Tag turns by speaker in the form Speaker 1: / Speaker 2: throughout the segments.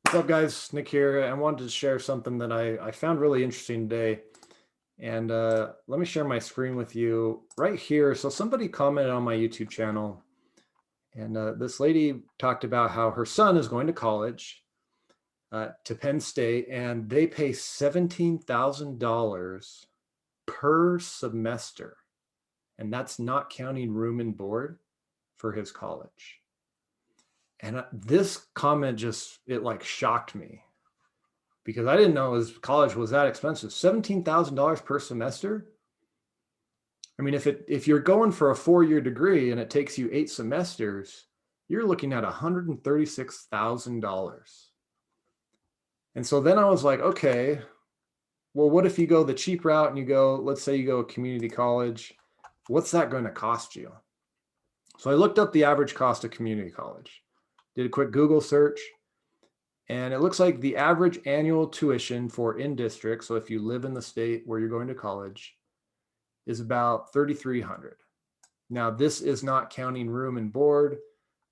Speaker 1: What's up, guys? Nick here. I wanted to share something that I found really interesting today. And let me share my screen with you right here. So somebody commented on my YouTube channel, and this lady talked about how her son is going to college to Penn State, and they pay $17,000 per semester. And that's not counting room and board for his college. And this comment it like shocked me, because I didn't know college was that expensive. $17,000 per semester. I mean, if you're going for a 4-year degree and it takes you 8 semesters, you're looking at $136,000. And so then I was like, okay, well, what if you go the cheap route and let's say you go community college, what's that going to cost you? So I looked up the average cost of community college, did a quick Google search, and it looks like the average annual tuition for in-district, so if you live in the state where you're going to college, is about $3,300. Now, this is not counting room and board.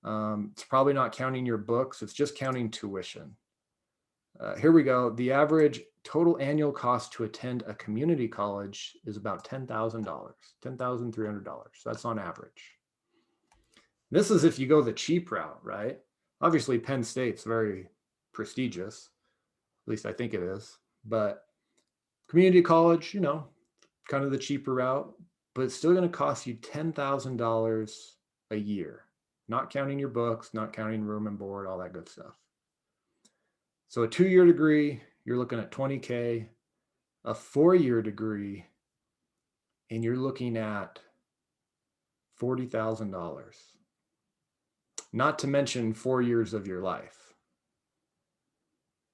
Speaker 1: It's probably not counting your books. It's just counting tuition. Here we go. The average total annual cost to attend a community college is about $10,000, $10,300. So that's on average. This is if you go the cheap route, right? Obviously, Penn State's very prestigious. At least I think it is. But community college, kind of the cheaper route, but it's still going to cost you $10,000 a year, not counting your books, not counting room and board, all that good stuff. So a 2-year degree, you're looking at $20K. A 4-year degree, and you're looking at $40,000. Not to mention 4 years of your life.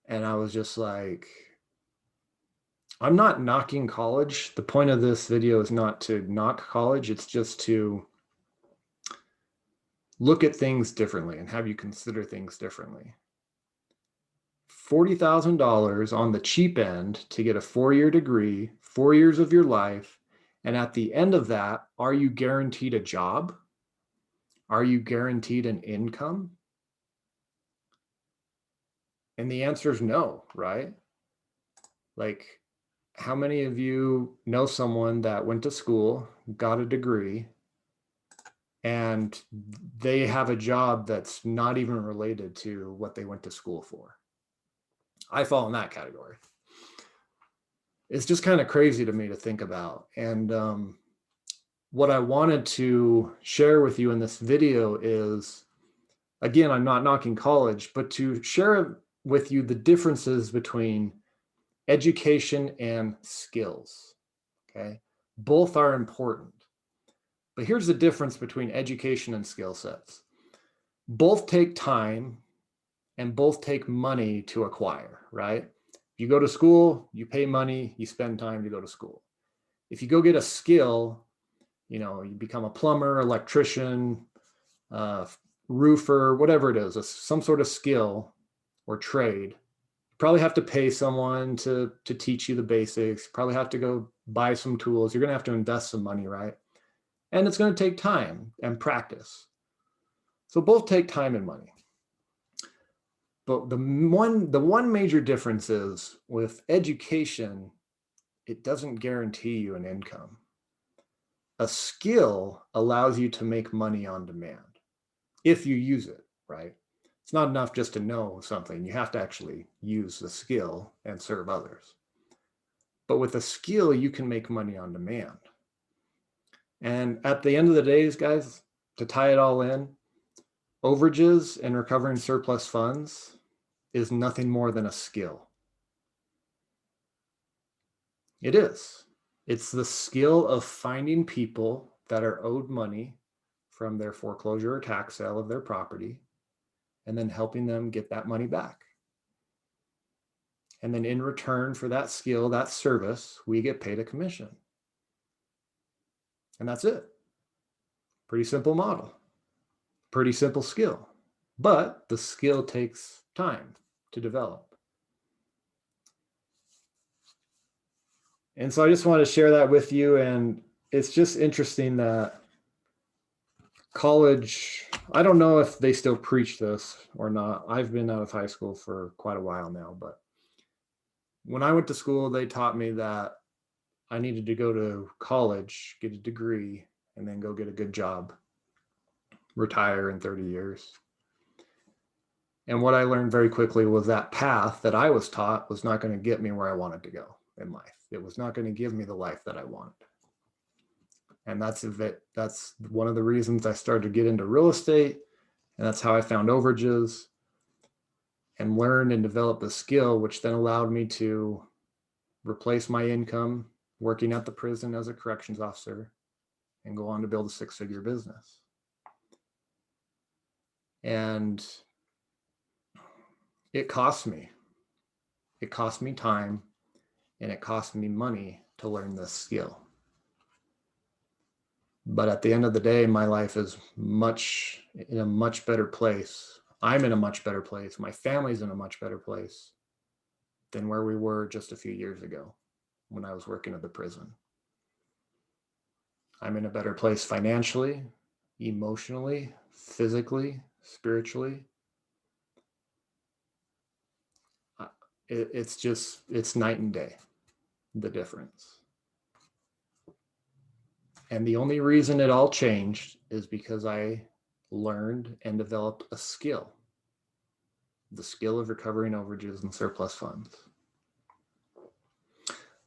Speaker 1: And I was just like, I'm not knocking college. The point of this video is not to knock college. It's just to look at things differently and have you consider things differently. $40,000 on the cheap end to get a 4-year degree, 4 years of your life. And at the end of that, are you guaranteed a job? Are you guaranteed an income? And the answer is no, right? Like, how many of you know someone that went to school, got a degree, and they have a job that's not even related to what they went to school for? I fall in that category. It's just kind of crazy to me to think about. And what I wanted to share with you in this video is, again, I'm not knocking college, but to share with you the differences between education and skills, okay? Both are important. But here's the difference between education and skill sets. Both take time and both take money to acquire, right? If you go to school, you pay money, you spend time to go to school. If you go get a skill, you become a plumber, electrician, roofer, whatever it is, some sort of skill or trade, you probably have to pay someone to teach you the basics. You probably have to go buy some tools. You're going to have to invest some money, right? And it's going to take time and practice. So both take time and money. But the one major difference is with education, it doesn't guarantee you an income. A skill allows you to make money on demand if you use it, right? It's not enough just to know something. You have to actually use the skill and serve others. But with a skill, you can make money on demand. And at the end of the day, guys, to tie it all in, overages and recovering surplus funds is nothing more than a skill. It is. It's the skill of finding people that are owed money from their foreclosure or tax sale of their property, and then helping them get that money back. And then in return for that skill, that service, we get paid a commission. And that's it. Pretty simple model. Pretty simple skill. But the skill takes time to develop. And so I just want to share that with you. And it's just interesting that college, I don't know if they still preach this or not. I've been out of high school for quite a while now, but when I went to school, they taught me that I needed to go to college, get a degree, and then go get a good job, retire in 30 years. And what I learned very quickly was that path that I was taught was not going to get me where I wanted to go in life. It was not going to give me the life that I wanted. And that's one of the reasons I started to get into real estate. And that's how I found overages and learned and developed a skill, which then allowed me to replace my income working at the prison as a corrections officer and go on to build a 6-figure business. And it cost me. It cost me time and it cost me money to learn this skill. But at the end of the day, my life is in a much better place. I'm in a much better place. My family's in a much better place than where we were just a few years ago when I was working at the prison. I'm in a better place financially, emotionally, physically, spiritually. It's night and day, the difference. And the only reason it all changed is because I learned and developed a skill, the skill of recovering overages and surplus funds.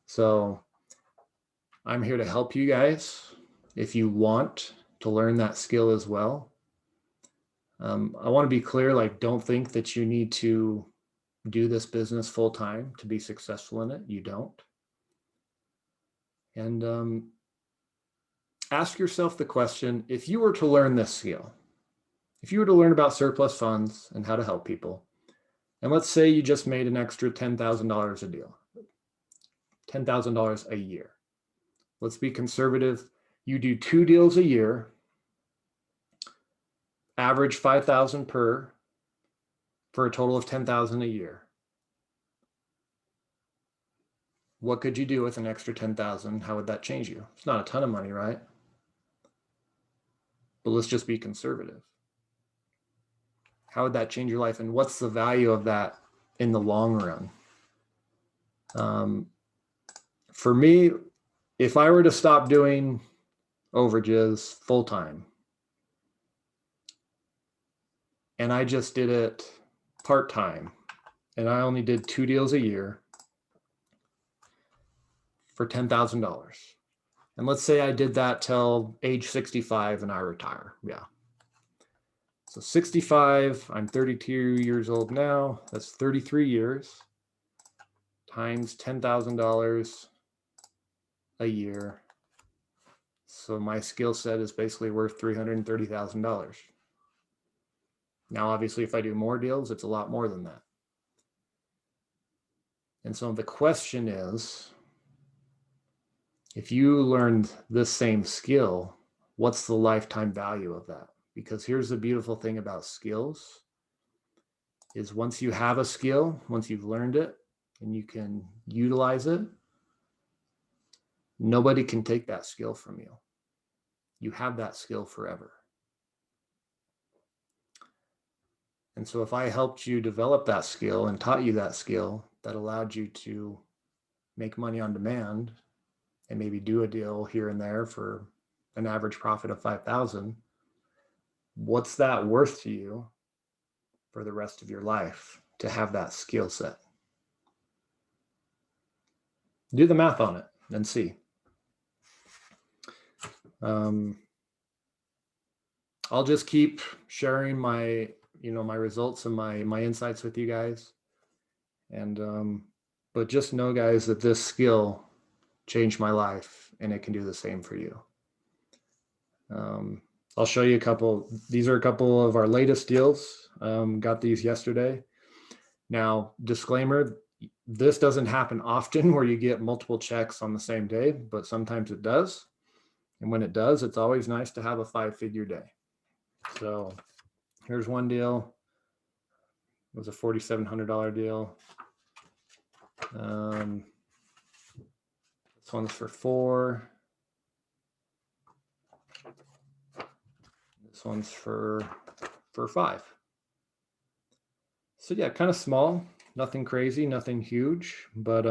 Speaker 1: So I'm here to help you guys. If you want to learn that skill as well, I want to be clear, like, don't think that you need to do this business full time to be successful in it. You don't. And ask yourself the question, if you were to learn this skill, if you were to learn about surplus funds and how to help people, and let's say you just made an extra $10,000 a deal, $10,000 a year. Let's be conservative. You do 2 deals a year, average 5,000 per, for a total of 10,000 a year. What could you do with an extra 10,000? How would that change you? It's not a ton of money, right? But let's just be conservative. How would that change your life? And what's the value of that in the long run? For me, if I were to stop doing overages full time and I just did it part time and I only did 2 deals a year for $10,000. And let's say I did that till age 65 and I retire. Yeah. So 65, I'm 32 years old now. That's 33 years times $10,000 a year. So my skill set is basically worth $330,000. Now, obviously, if I do more deals, it's a lot more than that. And so the question is, if you learned this same skill, what's the lifetime value of that? Because here's the beautiful thing about skills is once you have a skill, once you've learned it and you can utilize it, nobody can take that skill from you. You have that skill forever. And so if I helped you develop that skill and taught you that skill that allowed you to make money on demand and maybe do a deal here and there for an average profit of 5,000, what's that worth to you for the rest of your life to have that skill set? Do the math on it and see. I'll just keep sharing my results and my insights with you guys. And but just know, guys, that this skill changed my life and it can do the same for you. I'll show you a couple. These are a couple of our latest deals. Got these yesterday. Now, disclaimer, this doesn't happen often where you get multiple checks on the same day, but sometimes it does. And when it does, it's always nice to have a 5-figure day. So here's one deal. It was a $4,700 deal. This one's for 4. This one's for 5. So yeah, kind of small, nothing crazy, nothing huge, but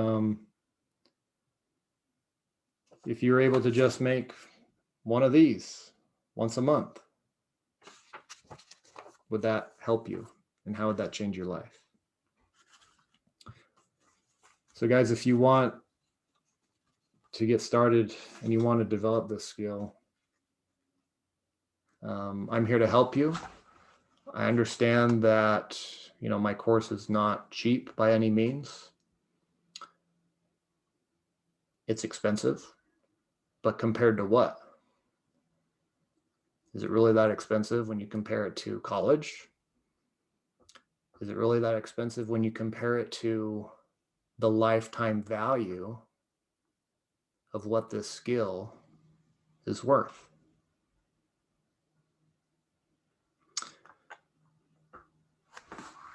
Speaker 1: if you're able to just make one of these once a month, would that help you? And how would that change your life? So guys, if you want to get started and you want to develop this skill, I'm here to help you. I understand that, you know, my course is not cheap by any means. It's expensive, but compared to what? Is it really that expensive when you compare it to college? Is it really that expensive when you compare it to the lifetime value of what this skill is worth?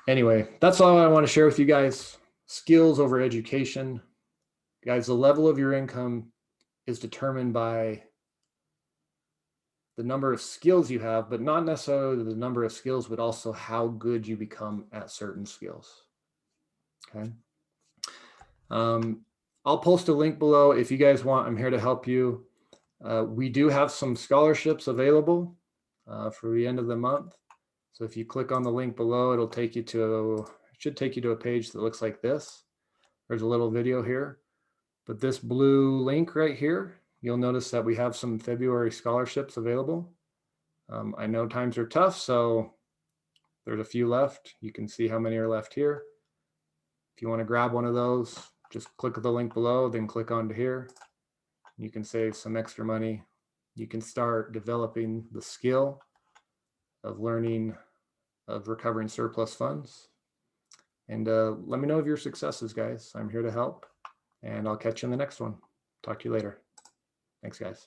Speaker 1: Anyway, that's all I want to share with you guys. Skills over education. Guys, the level of your income is determined by the number of skills you have, but not necessarily the number of skills, but also how good you become at certain skills. Okay. I'll post a link below if you guys want. I'm here to help you. We do have some scholarships available for the end of the month. So if you click on the link below, it'll take you to, it should take you to a page that looks like this. There's a little video here, but this blue link right here, you'll notice that we have some February scholarships available. I know times are tough, so there's a few left. You can see how many are left here. If you want to grab one of those, just click the link below, then click onto here. You can save some extra money. You can start developing the skill of learning, of recovering surplus funds. And let me know of your successes, guys. I'm here to help, and I'll catch you in the next one. Talk to you later. Thanks, guys.